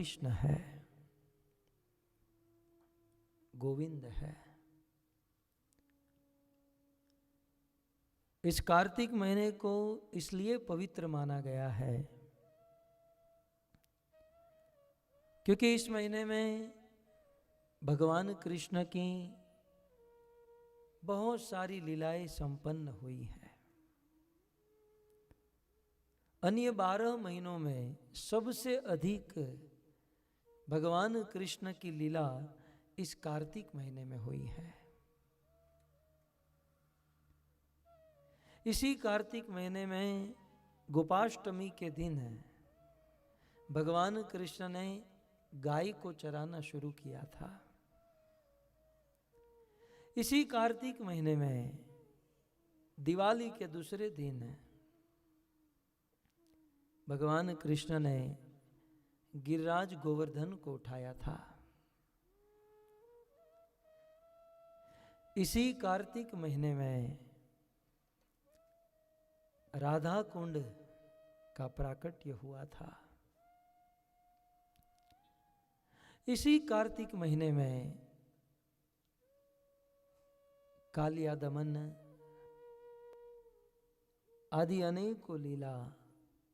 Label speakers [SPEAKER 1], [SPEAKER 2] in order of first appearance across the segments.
[SPEAKER 1] कृष्ण है, गोविंद है। इस कार्तिक महीने को इसलिए पवित्र माना गया है क्योंकि इस महीने में भगवान कृष्ण की बहुत सारी लीलाएं संपन्न हुई हैं। अन्य 12 महीनों में सबसे अधिक भगवान कृष्ण की लीला इस कार्तिक महीने में हुई है। इसी कार्तिक महीने में गोपाष्टमी के दिन भगवान कृष्ण ने गाय को चराना शुरू किया था। इसी कार्तिक महीने में दिवाली के दूसरे दिन भगवान कृष्ण ने गिरिराज गोवर्धन को उठाया था। इसी कार्तिक महीने में राधा कुंड का प्राकट्य हुआ था। इसी कार्तिक महीने में कालिया दमन आदि अनेकों लीला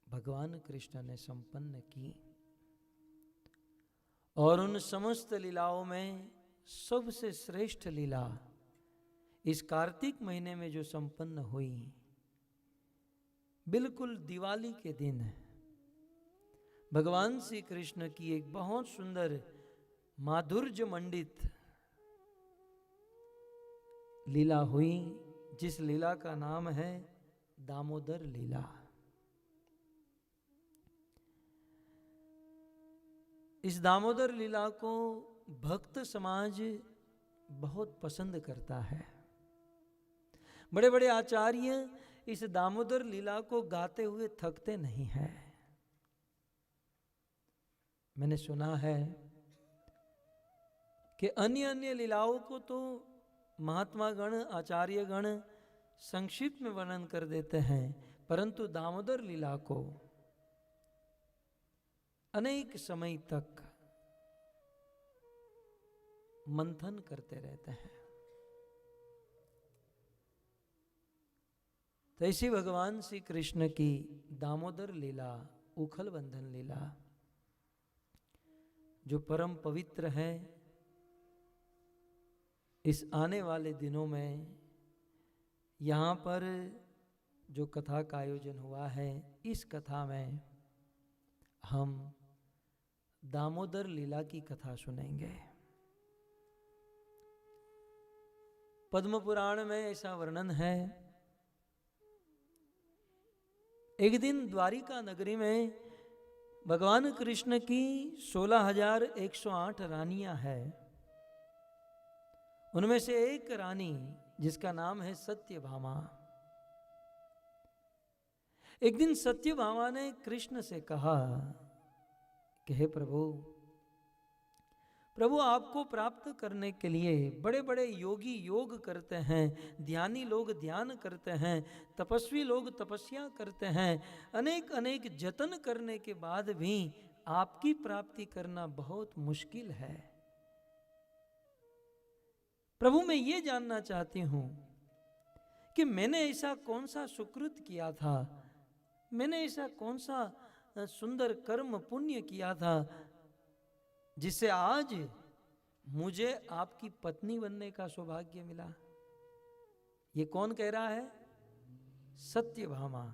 [SPEAKER 1] भगवान कृष्ण ने संपन्न की और उन समस्त लीलाओं में सबसे श्रेष्ठ लीला इस कार्तिक महीने में जो संपन्न हुई, बिल्कुल दिवाली के दिन भगवान श्री कृष्ण की एक बहुत सुंदर माधुर्य मंडित लीला हुई, जिस लीला का नाम है दामोदर लीला। इस दामोदर लीला को भक्त समाज बहुत पसंद करता है। बड़े बड़े आचार्य इस दामोदर लीला को गाते हुए थकते नहीं हैं। मैंने सुना है कि अन्य अन्य लीलाओं को तो महात्मा गण आचार्य गण संक्षिप्त में वर्णन कर देते हैं, परंतु दामोदर लीला को अनेक समय तक मंथन करते रहते हैं। तो ऐसी भगवान श्री कृष्ण की दामोदर लीला, उखल बंधन लीला, जो परम पवित्र है, इस आने वाले दिनों में यहाँ पर जो कथा का आयोजन हुआ है, इस कथा में हम दामोदर लीला की कथा सुनेंगे। पद्म पुराण में ऐसा वर्णन है, एक दिन द्वारिका नगरी में भगवान कृष्ण की 16,108 रानियां हैं। उनमें से एक रानी जिसका नाम है सत्यभामा। एक दिन सत्यभामा ने कृष्ण से कहा कि हे प्रभु, प्रभु आपको प्राप्त करने के लिए बड़े बड़े योगी योग करते हैं, ध्यानी लोग ध्यान करते हैं, तपस्वी लोग तपस्या करते हैं, अनेक अनेक जतन करने के बाद भी आपकी प्राप्ति करना बहुत मुश्किल है। प्रभु, मैं ये जानना चाहती हूं कि मैंने ऐसा कौन सा सुकृत किया था, मैंने ऐसा कौन सा सुंदर कर्म पुण्य किया था जिससे आज मुझे आपकी पत्नी बनने का सौभाग्य मिला। ये कौन कह रहा है? सत्यभामा।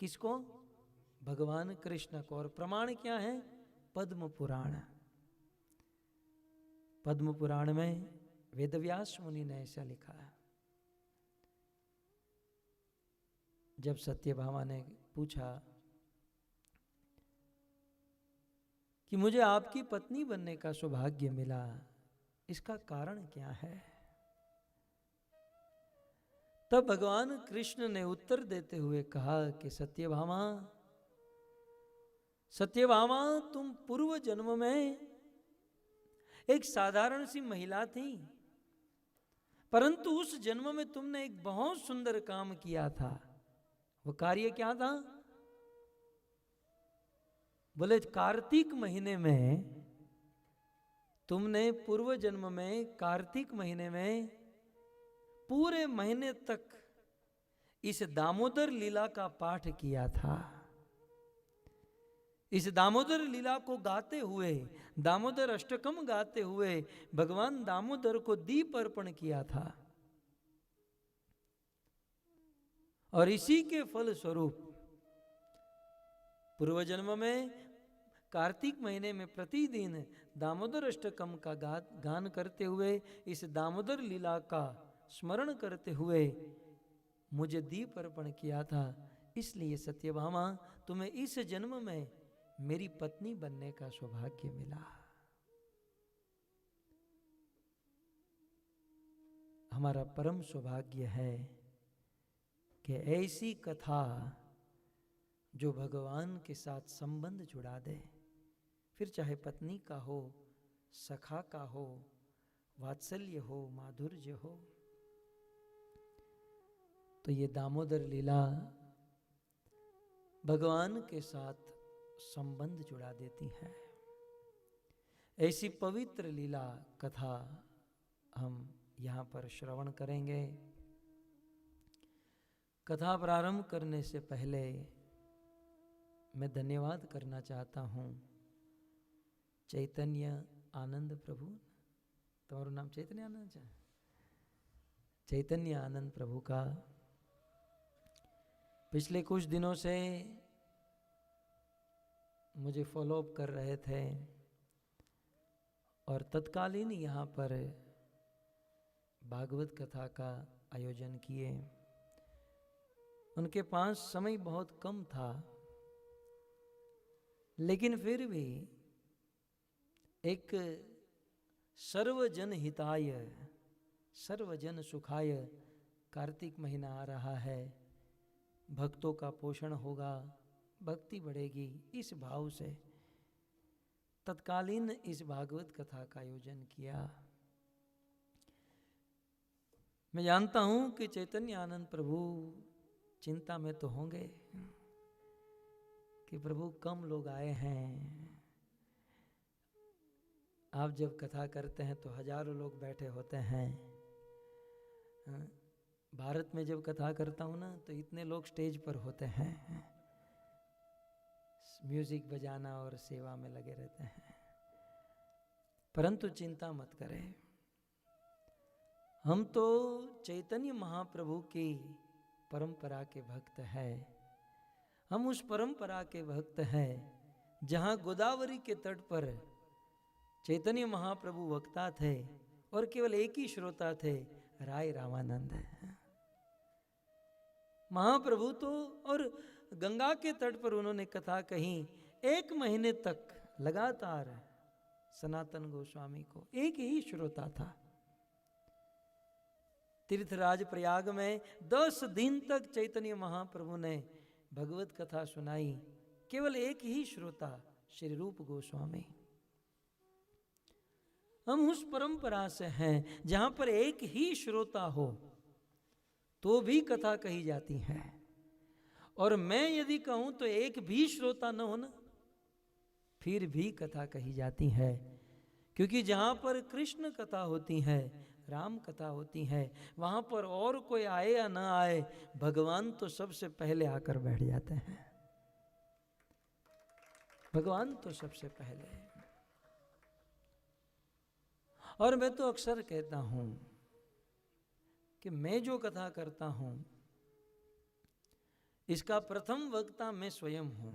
[SPEAKER 1] किसको? भगवान कृष्ण को। और प्रमाण क्या है? पद्म पुराण। पद्म पुराण में वेदव्यास मुनि ने ऐसा लिखा है। जब सत्यभामा ने पूछा कि मुझे आपकी पत्नी बनने का सौभाग्य मिला, इसका कारण क्या है, तब भगवान कृष्ण ने उत्तर देते हुए कहा कि सत्यभामा, सत्यभामा, तुम पूर्व जन्म में एक साधारण सी महिला थी, परंतु उस जन्म में तुमने एक बहुत सुंदर काम किया था। वो कार्य क्या था? बोले कार्तिक महीने में तुमने पूर्व जन्म में कार्तिक महीने में पूरे महीने तक इस दामोदर लीला का पाठ किया था। इस दामोदर लीला को गाते हुए, दामोदर अष्टकम गाते हुए भगवान दामोदर को दीप अर्पण किया था। और इसी के फल स्वरूप पूर्व जन्म में कार्तिक महीने में प्रतिदिन दामोदर अष्टकम का गान करते हुए, इस दामोदर लीला का स्मरण करते हुए मुझे दीप अर्पण किया था। इसलिए सत्यभामा तुम्हें इस जन्म में मेरी पत्नी बनने का सौभाग्य मिला। हमारा परम सौभाग्य है कि ऐसी कथा जो भगवान के साथ संबंध जुड़ा दे, फिर चाहे पत्नी का हो, सखा का हो, वात्सल्य हो, माधुर्य हो। तो ये दामोदर लीला भगवान के साथ संबंध जुड़ा देती है। ऐसी पवित्र लीला कथा हम यहाँ पर श्रवण करेंगे। कथा प्रारंभ करने से पहले मैं धन्यवाद करना चाहता हूँ चैतन्य आनंद प्रभु। तुम्हारा नाम चैतन्य आनंद है? चैतन्य आनंद प्रभु का पिछले कुछ दिनों से मुझे फॉलोअप कर रहे थे और तत्कालीन यहाँ पर भागवत कथा का आयोजन किए। उनके पास समय बहुत कम था, लेकिन फिर भी एक सर्वजन हिताय सर्वजन सुखाय कार्तिक महीना आ रहा है, भक्तों का पोषण होगा, भक्ति बढ़ेगी, इस भाव से तत्कालीन इस भागवत कथा का आयोजन किया। मैं जानता हूं कि चैतन्य आनंद प्रभु चिंता में तो होंगे कि प्रभु कम लोग आए हैं। आप जब कथा करते हैं तो हजारों लोग बैठे होते हैं। भारत में जब कथा करता हूं ना तो इतने लोग स्टेज पर होते हैं, म्यूजिक बजाना और सेवा में लगे रहते हैं। परंतु चिंता मत करें, हम तो चैतन्य महाप्रभु की परंपरा के भक्त हैं। हम उस परंपरा के भक्त हैं जहां गोदावरी के तट पर चैतन्य महाप्रभु वक्ता थे और केवल एक ही श्रोता थे, राय रामानंद। महाप्रभु तो और गंगा के तट पर उन्होंने कथा कही। 1 महीने तक लगातार सनातन गोस्वामी को एक ही श्रोता था। तीर्थराज प्रयाग में 10 दिन तक चैतन्य महाप्रभु ने भगवत कथा सुनाई, केवल एक ही श्रोता श्री रूप गोस्वामी। हम उस परंपरा से हैं जहां पर एक ही श्रोता हो तो भी कथा कही जाती है, और मैं यदि कहूं तो एक भी श्रोता न हो ना, फिर भी कथा कही जाती है। क्योंकि जहां पर कृष्ण कथा होती है, राम कथा होती है, वहां पर और कोई आए या ना आए, भगवान तो सबसे पहले आकर बैठ जाते हैं। भगवान तो सबसे पहले। और मैं तो अक्सर कहता हूं कि मैं जो कथा करता हूं इसका प्रथम वक्ता मैं स्वयं हूं।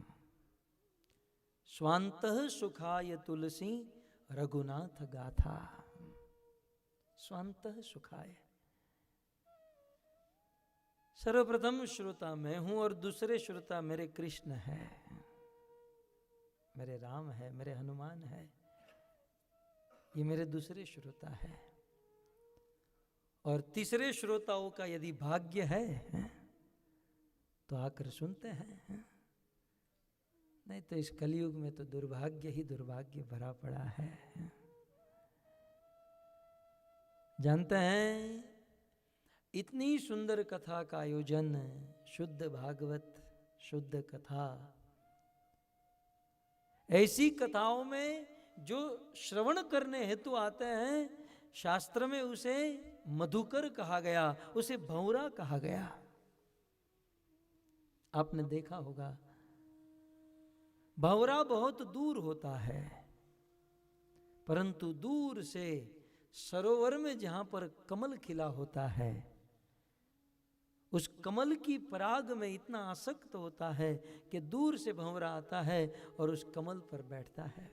[SPEAKER 1] स्वांतः सुखाय तुलसी रघुनाथ गाथा। स्वांतः सुखाय, सर्वप्रथम श्रोता मैं हूं और दूसरे श्रोता मेरे कृष्ण है, मेरे राम है, मेरे हनुमान है। ये मेरे दूसरे श्रोता है। और तीसरे श्रोताओं का यदि भाग्य है तो आकर सुनते हैं, नहीं तो इस कलयुग में तो दुर्भाग्य ही दुर्भाग्य भरा पड़ा है। जानते हैं, इतनी सुंदर कथा का आयोजन, शुद्ध भागवत, शुद्ध कथा, ऐसी कथाओं में जो श्रवण करने हेतु आते हैं, शास्त्र में उसे मधुकर कहा गया, उसे भंवरा कहा गया। आपने देखा होगा भंवरा बहुत दूर होता है, परंतु दूर से सरोवर में जहां पर कमल खिला होता है, उस कमल की पराग में इतना आसक्त होता है कि दूर से भंवरा आता है और उस कमल पर बैठता है।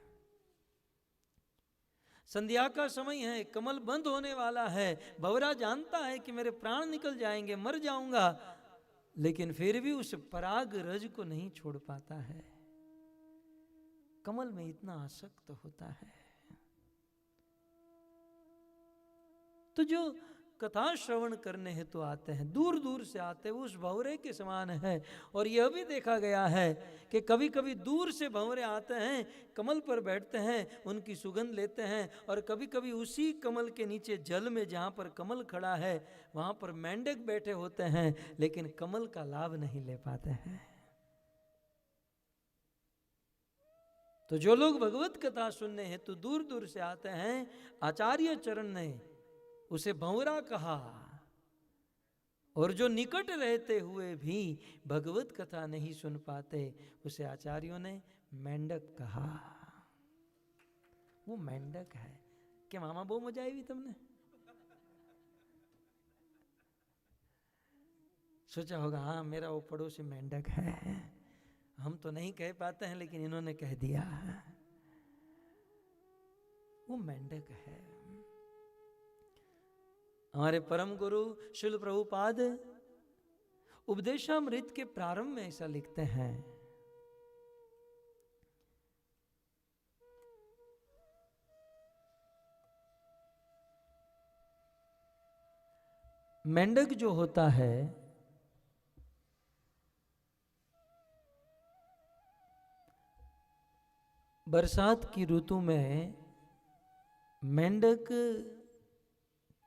[SPEAKER 1] संध्या का समय है, कमल बंद होने वाला है, भंवरा जानता है कि मेरे प्राण निकल जाएंगे, मर जाऊंगा, लेकिन फिर भी उस पराग रज को नहीं छोड़ पाता है, कमल में इतना आसक्त होता है। तो जो कथा श्रवण करने हेतु आते हैं, दूर दूर से आते हैं, उस भंवरे के समान है। और यह भी देखा गया है कि कभी कभी दूर से भंवरे आते हैं, कमल पर बैठते हैं, उनकी सुगंध लेते हैं, और कभी कभी उसी कमल के नीचे जल में जहाँ पर कमल खड़ा है वहाँ पर मेंढक बैठे होते हैं, लेकिन कमल का लाभ नहीं ले पाते हैं। तो जो लोग भगवत कथा सुनने हेतु दूर दूर से आते हैं, आचार्य चरण ने उसे भंवरा कहा, और जो निकट रहते हुए भी भगवत कथा नहीं सुन पाते, उसे आचार्यों ने मेंढक कहा। वो मेंढक है कि मामा बो मजा आई तुमने सोचा होगा, हाँ मेरा वो पड़ोसी मेंढक है, हम तो नहीं कह पाते हैं लेकिन इन्होंने कह दिया। वो मेंढक है। हमारे परम गुरु श्रील प्रभुपाद उपदेशामृत के प्रारंभ में ऐसा लिखते हैं, मेंढक जो होता है बरसात की ऋतु में मेंढक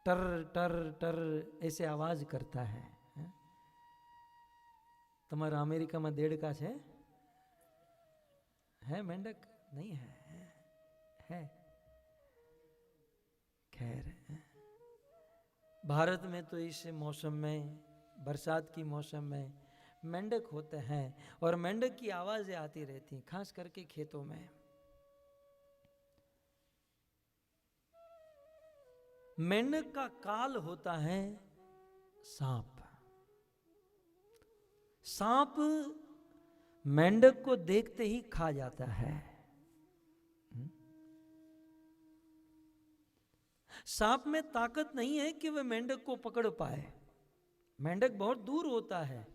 [SPEAKER 1] टर टर टर ऐसे आवाज करता है। तुम्हारा अमेरिका में देड़ का है मेंढक नहीं है खैर भारत में तो इस मौसम में, बरसात की मौसम में मेंढक होते हैं, और मेंढक की आवाजें आती रहती हैं, खास करके खेतों में। मेंढक का काल होता है सांप। सांप मेंढक को देखते ही खा जाता है। सांप में ताकत नहीं है कि वह मेंढक को पकड़ पाए, मेंढक बहुत दूर होता है।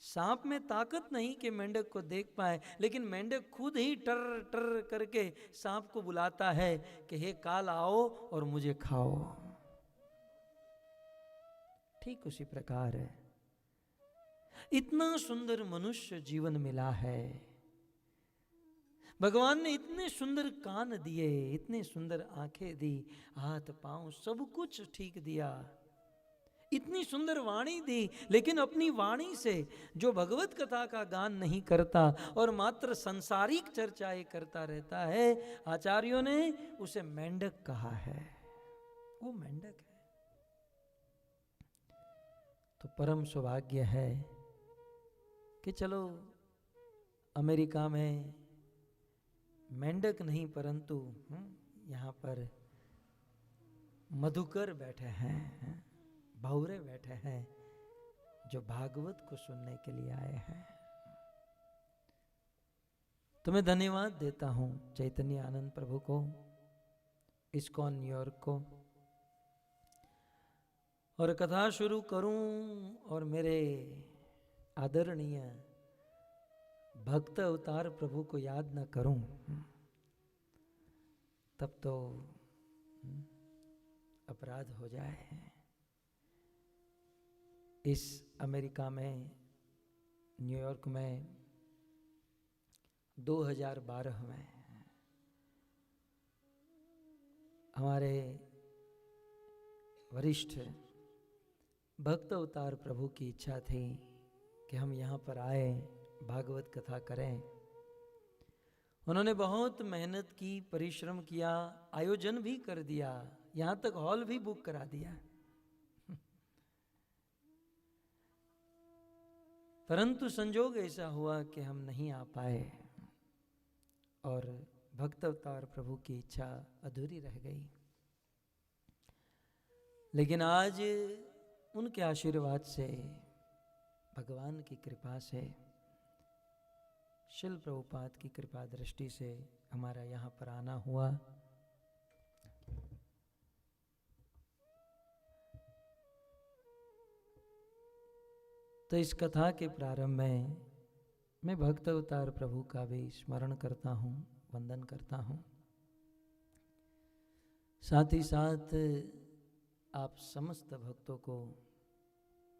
[SPEAKER 1] सांप में ताकत नहीं कि मेंढक को देख पाए, लेकिन मेंढक खुद ही टर टर करके सांप को बुलाता है कि हे काल आओ और मुझे खाओ। ठीक उसी प्रकार है, इतना सुंदर मनुष्य जीवन मिला है, भगवान ने इतने सुंदर कान दिए, इतने सुंदर आंखें दी, हाथ पांव सब कुछ ठीक दिया, इतनी सुंदर वाणी दी, लेकिन अपनी वाणी से जो भगवत कथा का गान नहीं करता और मात्र संसारिक चर्चाएं करता रहता है, आचार्यों ने उसे मेंढक कहा है। वो मेंढक है। तो परम सौभाग्य है कि चलो अमेरिका में मेंढक नहीं परंतु यहाँ पर मधुकर बैठे हैं, भंवरे बैठे हैं, जो भागवत को सुनने के लिए आए हैं। तो मैं धन्यवाद देता हूं चैतन्य आनंद प्रभु को, इस्कॉन न्यूयॉर्क को, और कथा शुरू करूं और मेरे आदरणीय भक्त अवतार प्रभु को याद न करूं तब तो अपराध हो जाए। इस अमेरिका में, न्यूयॉर्क में 2012 में हमारे वरिष्ठ भक्त अवतार प्रभु की इच्छा थी कि हम यहाँ पर आए, भागवत कथा करें। उन्होंने बहुत मेहनत की, परिश्रम किया, आयोजन भी कर दिया, यहां तक हॉल भी बुक करा दिया, परंतु संजोग ऐसा हुआ कि हम नहीं आ पाए और भक्त अवतार प्रभु की इच्छा अधूरी रह गई। लेकिन आज उनके आशीर्वाद से, भगवान की कृपा से, शिल प्रभुपाद की कृपा दृष्टि से हमारा यहाँ पर आना हुआ। तो इस कथा के प्रारंभ में मैं भक्त अवतार प्रभु का भी स्मरण करता हूँ, वंदन करता हूँ। साथ ही साथ आप समस्त भक्तों को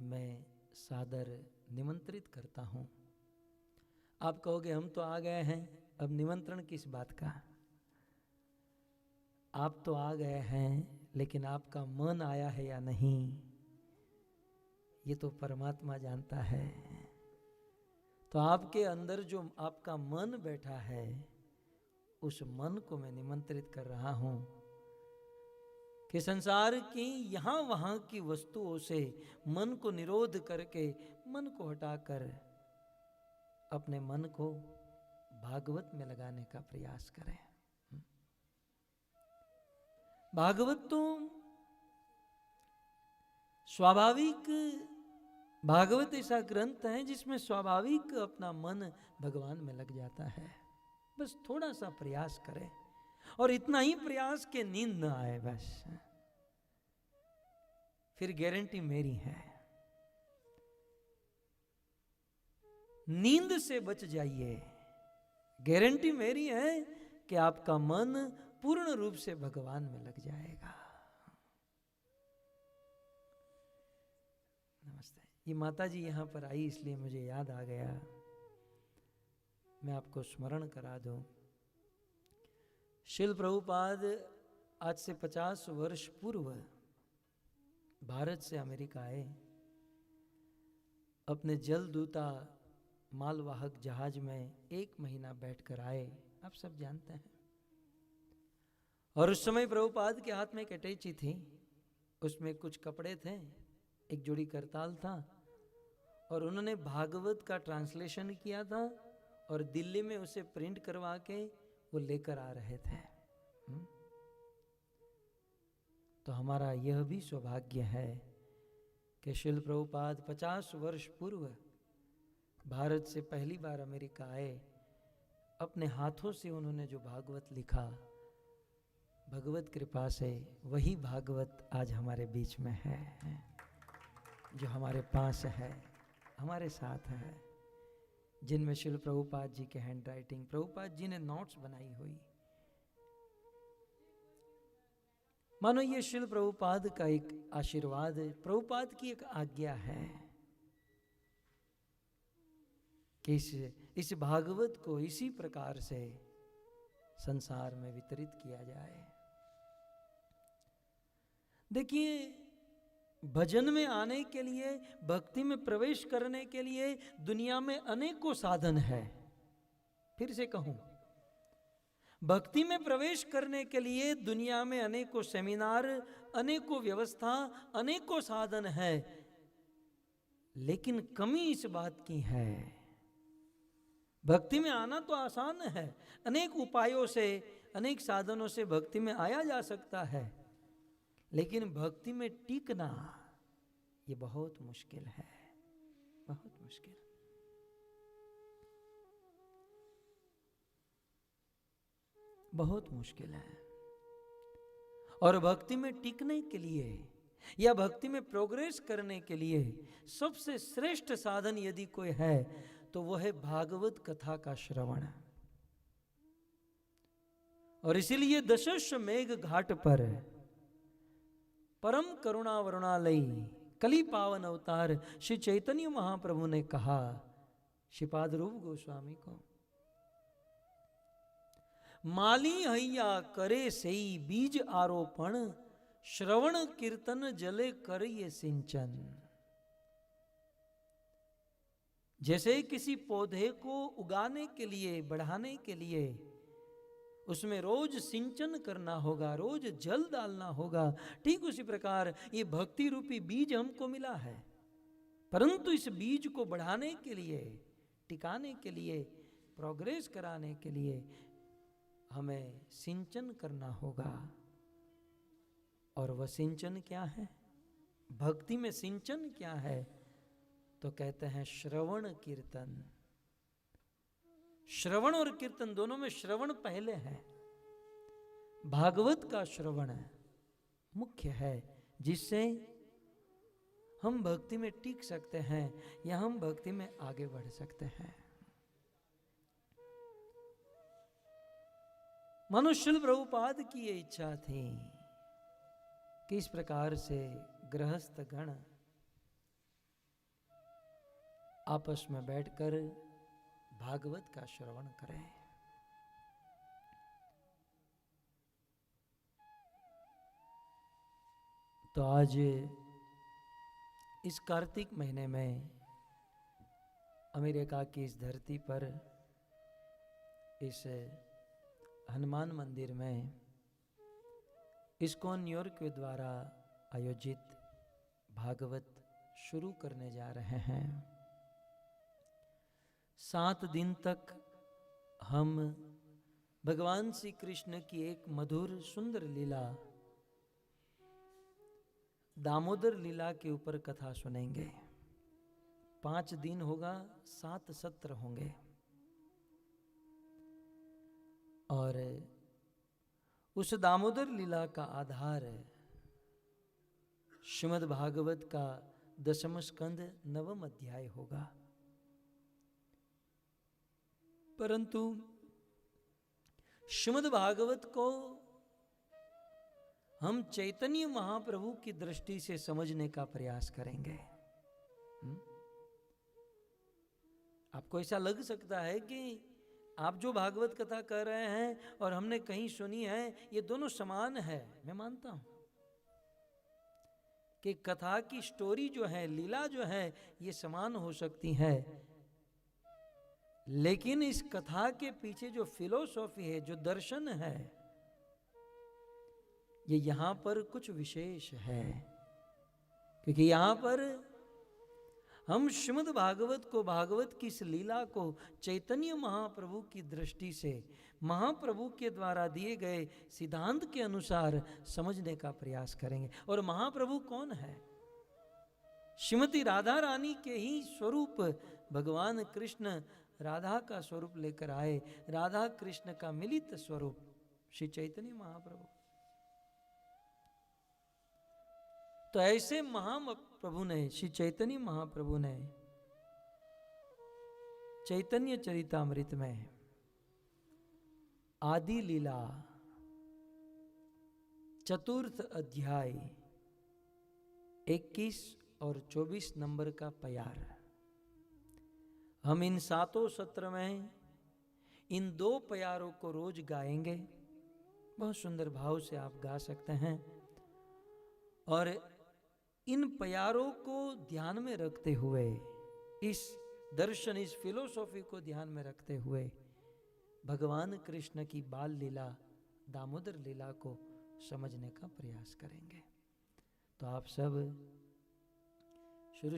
[SPEAKER 1] मैं सादर निमंत्रित करता हूँ। आप कहोगे हम तो आ गए हैं, अब निमंत्रण किस बात का? आप तो आ गए हैं, लेकिन आपका मन आया है या नहीं, ये तो परमात्मा जानता है। तो आपके अंदर जो आपका मन बैठा है, उस मन को मैं निमंत्रित कर रहा हूं कि संसार की यहां वहां की वस्तुओं से मन को निरोध करके, मन को हटाकर अपने मन को भागवत में लगाने का प्रयास करें। भागवत तो स्वाभाविक, भागवत ऐसा ग्रंथ है जिसमें स्वाभाविक अपना मन भगवान में लग जाता है। बस थोड़ा सा प्रयास करें, और इतना ही प्रयास के नींद न आए, बस फिर गारंटी मेरी है, नींद से बच जाइए। गारंटी मेरी है कि आपका मन पूर्ण रूप से भगवान में लग जाएगा। नमस्ते। ये माता जी यहां पर आई इसलिए मुझे याद आ गया, मैं आपको स्मरण करा दूं। शिल प्रभुपाद आज से 50 वर्ष पूर्व भारत से अमेरिका आए, अपने जलदूता मालवाहक जहाज में 1 महीना बैठकर आए, आप सब जानते हैं। और उस समय प्रभुपाद के हाथ में एक अटैची थी, उसमें कुछ कपड़े थे, एक जोड़ी करताल था, और उन्होंने भागवत का ट्रांसलेशन किया था और दिल्ली में उसे प्रिंट करवा के वो लेकर आ रहे थे। तो हमारा यह भी सौभाग्य है कि शिल प्रभुपाद 50 वर्ष पूर्व भारत से पहली बार अमेरिका आए, अपने हाथों से उन्होंने जो भागवत लिखा, भगवत कृपा से वही भागवत आज हमारे बीच में है, जो हमारे पास है, हमारे साथ है, जिनमें शिल प्रभुपाद जी के हैंड राइटिंग, प्रभुपाद जी ने नोट्स बनाई हुई। मानो ये शिल प्रभुपाद का एक आशीर्वाद, प्रभुपाद की एक आज्ञा है कि इस भागवत को इसी प्रकार से संसार में वितरित किया जाए। देखिए, भजन में आने के लिए, भक्ति में प्रवेश करने के लिए दुनिया में अनेकों साधन है। फिर से कहूं, भक्ति में प्रवेश करने के लिए दुनिया में अनेकों सेमिनार, अनेकों व्यवस्था, अनेकों साधन है, लेकिन कमी इस बात की है, भक्ति में आना तो आसान है, अनेक उपायों से, अनेक साधनों से भक्ति में आया जा सकता है, लेकिन भक्ति में टिकना ये बहुत मुश्किल है, बहुत मुश्किल। बहुत मुश्किल है। और भक्ति में टिकने के लिए या भक्ति में प्रोग्रेस करने के लिए सबसे श्रेष्ठ साधन यदि कोई है तो वो है भागवत कथा का श्रवण। और इसीलिए दशाश्वमेध घाट पर परम करुणा वरुणालयी कली पावन अवतार श्री चैतन्य महाप्रभु ने कहा श्रीपाद रूप गोस्वामी को, माली हैया करे सेई बीज आरोपण, श्रवण कीर्तन जले कर ये सिंचन। जैसे किसी पौधे को उगाने के लिए, बढ़ाने के लिए उसमें रोज सिंचन करना होगा, रोज जल डालना होगा। ठीक उसी प्रकार ये भक्ति रूपी बीज हमको मिला है, परंतु इस बीज को बढ़ाने के लिए, टिकाने के लिए, प्रोग्रेस कराने के लिए हमें सिंचन करना होगा। और वह सिंचन क्या है? भक्ति में सिंचन क्या है? तो कहते हैं श्रवण कीर्तन। श्रवण और कीर्तन दोनों में श्रवण पहले है। भागवत का श्रवण मुख्य है, जिससे हम भक्ति में टिक सकते हैं या हम भक्ति में आगे बढ़ सकते हैं। मनुष्य प्रभुपाद की ये इच्छा थी कि इस प्रकार से गृहस्थ गण आपस में बैठकर भागवत का श्रवण करें। तो आज इस कार्तिक महीने में अमेरिका की इस धरती पर इस हनुमान मंदिर में इस्कॉन न्यूयॉर्क के द्वारा आयोजित भागवत शुरू करने जा रहे हैं। 7 दिन तक हम भगवान श्री कृष्ण की एक मधुर सुंदर लीला, दामोदर लीला के ऊपर कथा सुनेंगे। 5 दिन होगा, 7 सत्र होंगे। और उस दामोदर लीला का आधार श्रीमद् भागवत का 10वां स्कंद 9वां अध्याय होगा। परंतु श्रीमद् भागवत को हम चैतन्य महाप्रभु की दृष्टि से समझने का प्रयास करेंगे। आपको ऐसा लग सकता है कि आप जो भागवत कथा कर रहे हैं और हमने कहीं सुनी है, ये दोनों समान है। मैं मानता हूं कि कथा की स्टोरी जो है, लीला जो है, ये समान हो सकती है, लेकिन इस कथा के पीछे जो फिलोसॉफी है, जो दर्शन है, ये यहां पर कुछ विशेष है। क्योंकि यहां पर हम श्रीमद् भागवत को, भागवत की इस लीला को चैतन्य महाप्रभु की दृष्टि से, महाप्रभु के द्वारा दिए गए सिद्धांत के अनुसार समझने का प्रयास करेंगे। और महाप्रभु कौन है? श्रीमती राधा रानी के ही स्वरूप भगवान कृष्ण राधा का स्वरूप लेकर आए। राधा कृष्ण का मिलित स्वरूप श्री चैतन्य महाप्रभु। तो ऐसे महाप्रभु ने, श्री चैतन्य महाप्रभु ने चैतन्य चरितामृत में आदि लीला 4th अध्याय 21 और 24 नंबर का प्यार, हम इन 7 सत्र में इन 2 प्यारों को रोज गाएंगे। बहुत सुंदर भाव से आप गा सकते हैं। और इन प्यारों को ध्यान में रखते हुए, इस दर्शन, इस फिलोसॉफी को ध्यान में रखते हुए भगवान कृष्ण की बाल लीला, दामोदर लीला को समझने का प्रयास करेंगे। तो आप सब,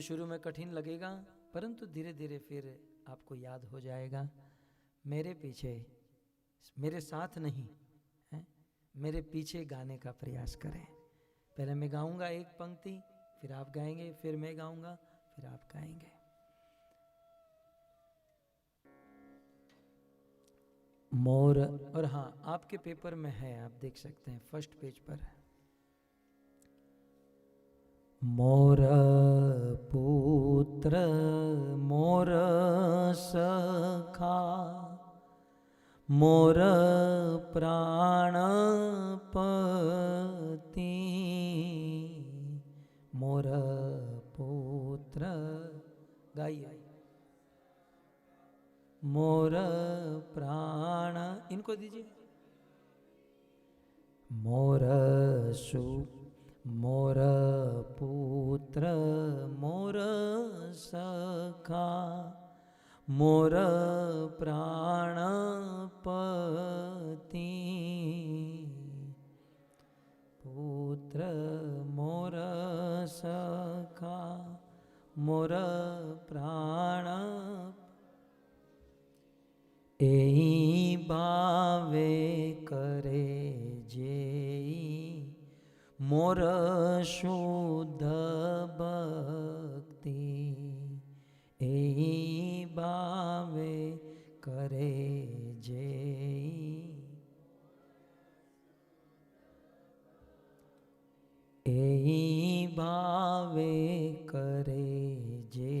[SPEAKER 1] शुरू में कठिन लगेगा, परंतु धीरे धीरे फिर आपको याद हो जाएगा। मेरे पीछे, मेरे साथ नहीं है, मेरे पीछे गाने का प्रयास करें। पहले मैं गाऊंगा एक पंक्ति, फिर आप गाएंगे, फिर मैं गाऊंगा, फिर आप गाएंगे। मोर, और हाँ, आपके पेपर में है, आप देख सकते हैं, फर्स्ट पेज पर। मोर पुत्र मोर सखा, मोर प्राणपति, मोर पुत्र, गाइए, मोर प्राण, इनको दीजिए, मोर मोर पुत्र मोर सखा, मोर प्राणपति, પુત્ર મોર સખા મોર પ્રાણ એ ભાવે કરે જે મોર શુદ્ધ ભક્તિ એ ભાવે કરે જે એ ભાવે કરે જે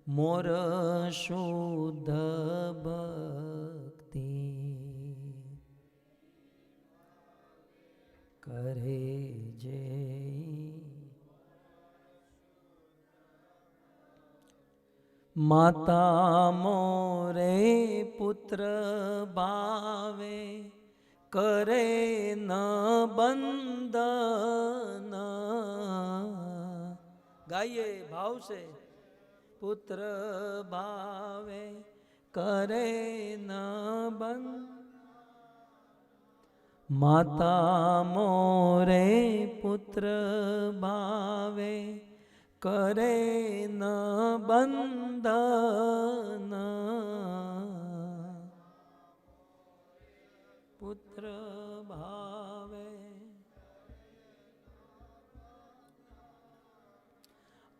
[SPEAKER 1] મોર શુદ્ધ ભક્તિ કરે જે માતા મોરે પુત્ર ભાવે કરે ન બંધન ગાઈએ ભાવ છે પુત્ર ભાવે કરે ન બંધ માતા મોરે પુત્ર ભાવે કરે ન બંધન પુત્ર ભાવે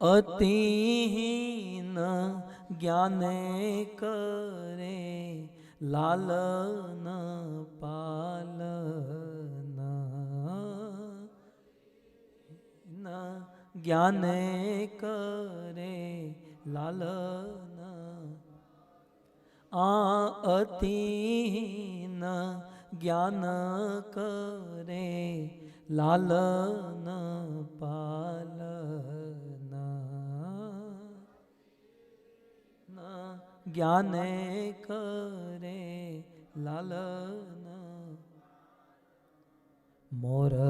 [SPEAKER 1] અતિહીન જ્ઞાને કરે લાલન પાલન જ્ઞાને કરે લાલન આ અતિહીન જ્ઞાન કરે લાલન પાલન જ્ઞાને કરે લાલન મોર